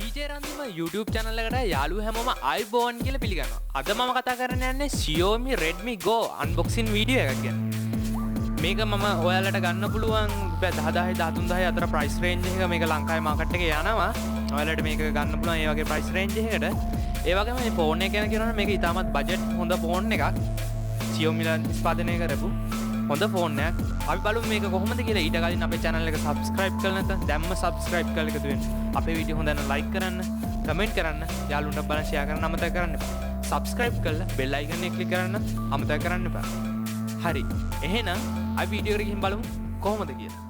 DJ Randima YouTube channel එකට යාළුවෝ හැමෝම ආයිබෝන් කියලා පිළිගන්නවා. අද මම කතා කරන්න යන්නේ Xiaomi Redmi Go unboxing video එකක් ගැන. මේක මම ඔයාලට ගන්න පුළුවන් රුපියල් 10000 13000 අතර price range එක. මේක ලංකාවේ market එකේ යනවා. ඔයාලට මේක ගන්න පුළුවන් ඒ වගේ price range එකකට. ඒ වගේම මේ phone එක ගැන කියනවනම් මේක ඉතාමත් budget හොඳ phone එකක්. Xiaomi ලා නිෂ්පාදනය කරපු හොඳ ෆෝන් එකක්. අපි බලමු මේක කොහොමද කියලා. ඊට කලින් අපේ channel එක subscribe කරලා නැත්නම් දැම්ම subscribe කරලා එකතු වෙන්න. අපේ වීඩියෝ හොඳ නම් like කරන්න, comment කරන්න, යාළුවන්ට බලන්න share කරන්න අමතක කරන්න එපා. subscribe කරලා bell icon එක click කරන්න අමතක කරන්න එපා. හරි. එහෙනම් අපි වීඩියෝ එකට ගිහින් බලමු කොහොමද කියලා.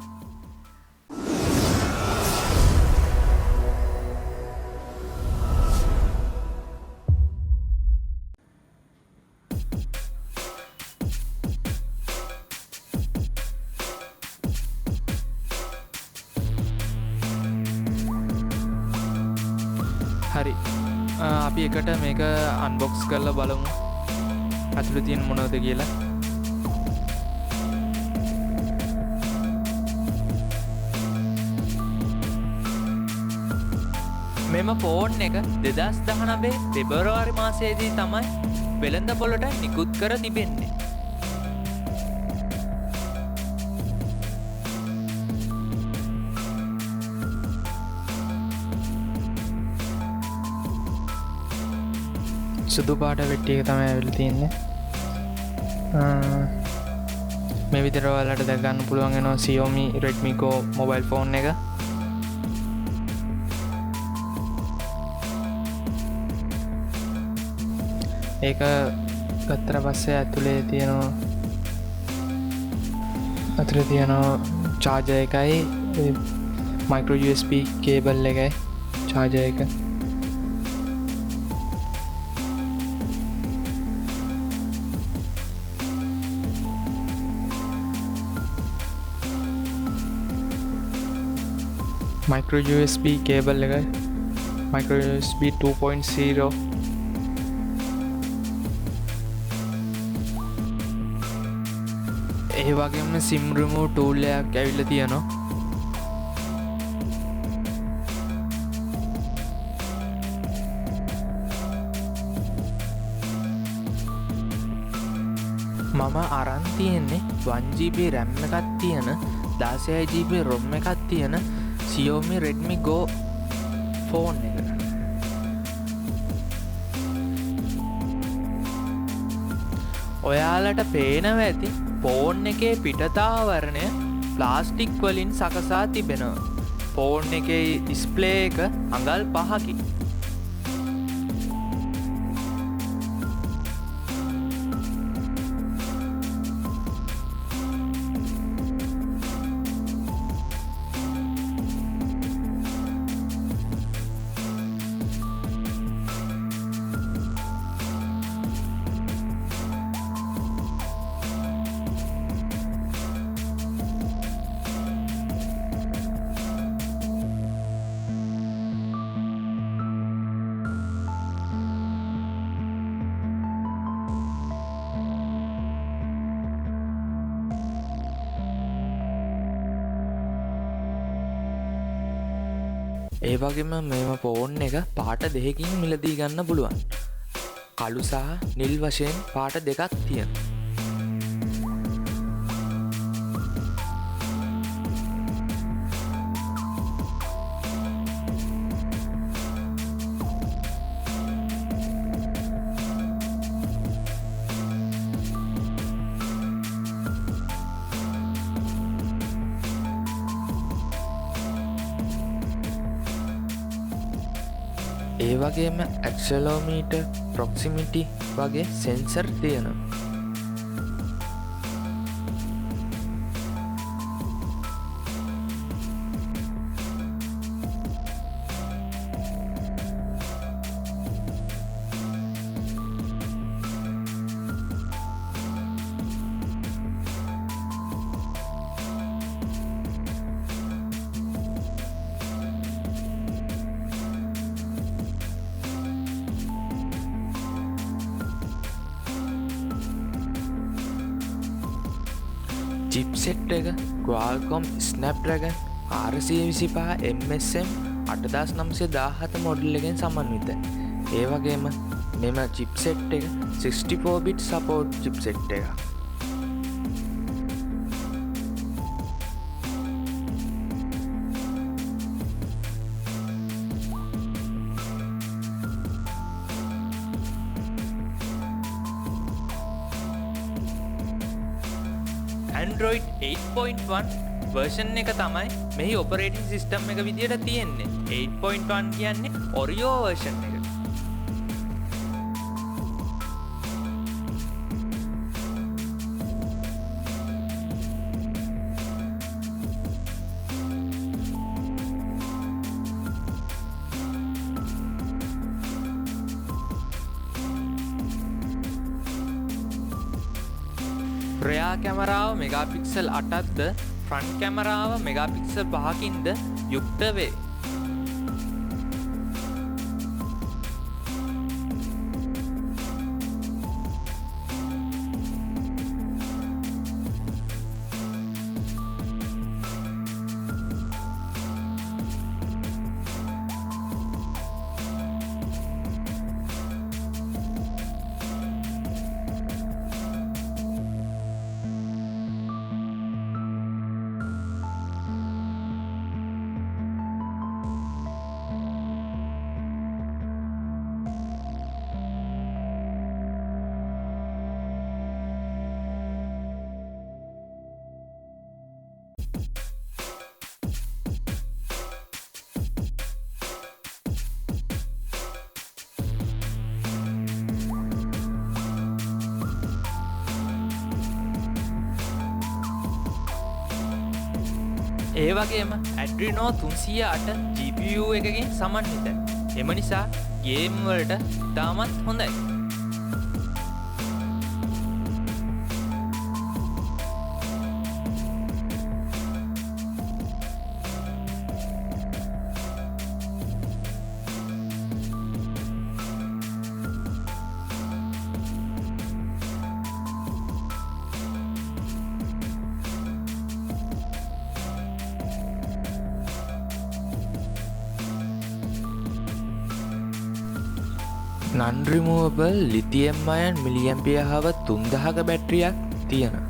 හරි අපි එකට මේක අන්බොක්ස් කරලා බලමු ඇතුළේ තියෙන මොනවද කියලා. මෙම ෆෝන් එක 2019 පෙබරවාරි මාසයේදී තමයි වෙළඳ පොළට නිකුත් කර තිබෙන්නේ. සුදු පාට වෙට්ටි එක තමයි ඇවිල්ලා තියෙන්නේ. මේ විදිහට ඔයාලට දැක ගන්න පුළුවන් වෙනවා Xiaomi Redmi Go mobile phone එක. ඒක ගත්තට පස්සේ ඇතුලේ තියෙනවා charger එකයි micro USB cable එකයි charger එක. micro USB cable එකයි micro USB 2.0 ඒ වගේම sim remove tool එකක් ඇවිල්ලා තියෙනවා. මම අරන් තියෙන්නේ 1GB RAM එකක් තියෙන 16GB ROM එකක් තියෙන Xiaomi Redmi Go phone එක. ඔයාලට පේනවා ඇති ෆෝන් එකේ පිටතාවරණය ප්ලාස්ටික් වලින් සකසා තිබෙනවා. ෆෝන් එකේ ඩිස්ප්ලේ එක අඟල් 5කි. ඒ වගේම මේම ෆෝන් එක පාට දෙකකින් මිලදී ගන්න පුළුවන්. කළු සහ නිල් වශයෙන් පාට දෙකක් තියෙනවා. ඒ වගේම accelerometer proximity වගේ sensor තියෙනවා. chipset එක Qualcomm Snapdragon 425 MSM 8917 මොඩල් එකෙන් සමන්විතයි. ඒ වගේම මෙම චිප්සෙට් එක 64 bit support චිප්සෙට් එකක්. Android 8.1 version එක තමයි මෙහි operating system එක විදියට තියෙන්නේ. 8.1 කියන්නේ Oreo version එක. rear කැමරාව මෙගාපික්සල් 8ක්ද ෆ්‍රන්ට් කැමරාව මෙගාපික්සල් 5කින්ද යුක්ත වේ. ඒ වගේම Adreno 308 GPU එකකින් සමන්විතයි. එම නිසා ගේම් වලට ඉතාමත් හොඳයි. non-removable lithium ion milliampere hour 3000ක බැටරියක් තියෙනවා.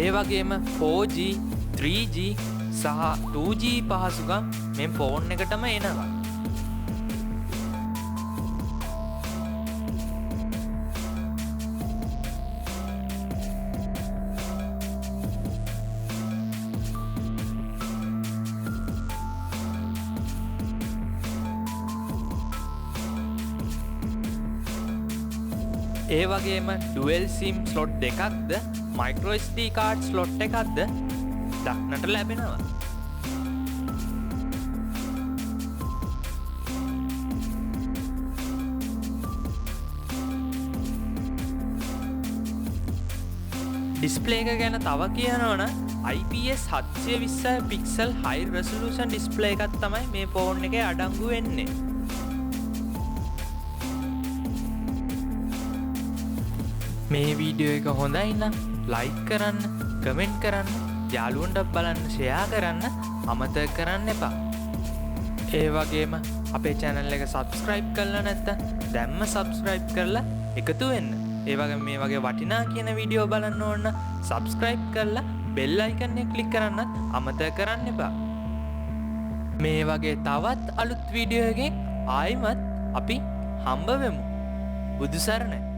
ඒ වගේම 4G, 3G සහ 2G පහසුකම් මේ ෆෝන් එකටම එනවා. ඒ වගේම dual sim slot දෙකක්ද micro SD card slot එකක්ද දක්නට ලැබෙනවා. ඩිස්ප්ලේ එක ගැන තව කියනවනම් IPS 720 pixel high resolution display එකක් තමයි මේ ෆෝන් එකේ අඩංගු වෙන්නේ. මේ වීඩියෝ එක හොඳයි නම් ලයික් කරන්න, කමෙන්ට් කරන්න, යාළුවන්ට බලන්න ෂෙයා කරන්න අමතක කරන්න එපා. ඒ වගේම අපේ channel එක subscribe කරලා නැත්නම් දැම්ම subscribe කරලා එකතු වෙන්න. ඒ වගේම මේ වගේ වටිනා කියන වීඩියෝ බලන්න ඕන නම් subscribe කරලා bell icon එක click කරන්නත් අමතක කරන්න එපා. මේ වගේ තවත් අලුත් වීඩියෝ එකකින් ආයිමත් අපි හම්බ වෙමු. බුදු සරණයි.